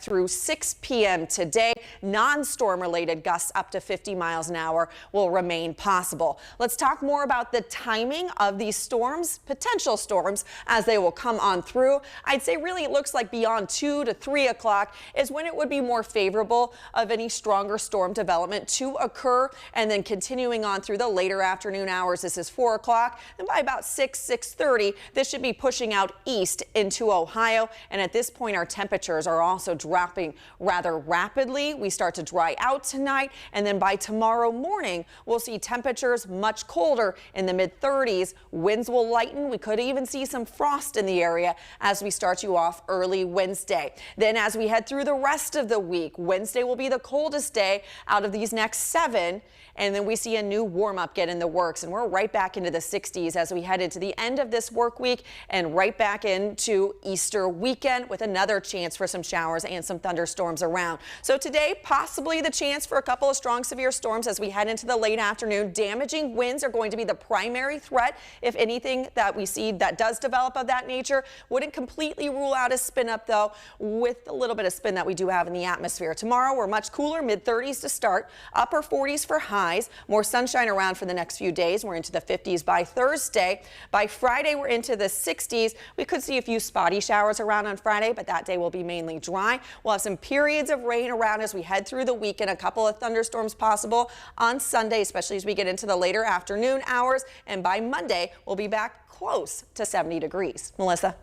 through 6 p.m. today. Non-storm related gusts up to 50 miles an hour will remain possible. Let's talk more about the timing of these storms, potential storms, as they will come on through. I'd say really it looks like beyond 2 to 3 o'clock is when it would be more favorable of any stronger storm development to occur, and then continuing on through the later afternoon hours. This is 4 o'clock, and by about 6:30, this should be pushing out east into Ohio. And at this point, our temperatures are also dropping rather rapidly. We start to dry out tonight, and then by tomorrow morning, we'll see temperatures much colder in the mid-30s. Winds will lighten. We could even see some frost in the area as we start you off early Wednesday. Then as we head through the rest of the week, Wednesday will be the coldest day out of these next 7, and then we see a new warm-up get in the works, and we're right back into the 60s as we head into the end of this work week and right back into Easter weekend with another chance for some showers and some thunderstorms around. So today, possibly the chance for a couple of strong severe storms as we head into the late afternoon. Damaging winds are going to be the primary threat. If anything that we see that does develop of that nature, wouldn't completely rule out a spin up though, with a little bit of spin that we do have in the atmosphere. Tomorrow we're much cooler, mid-30s to start, upper 40s for highs, more sunshine around for the next few days. We're into the 50s by Thursday. By Friday we're into the 60s. We could see a few spotty showers around on Friday, but that day will be mainly dry. We'll have some periods of rain around as we head through the weekend. A couple of thunderstorms possible on Sunday, especially as we get into the later afternoon hours. And by Monday, we'll be back close to 70 degrees. Melissa.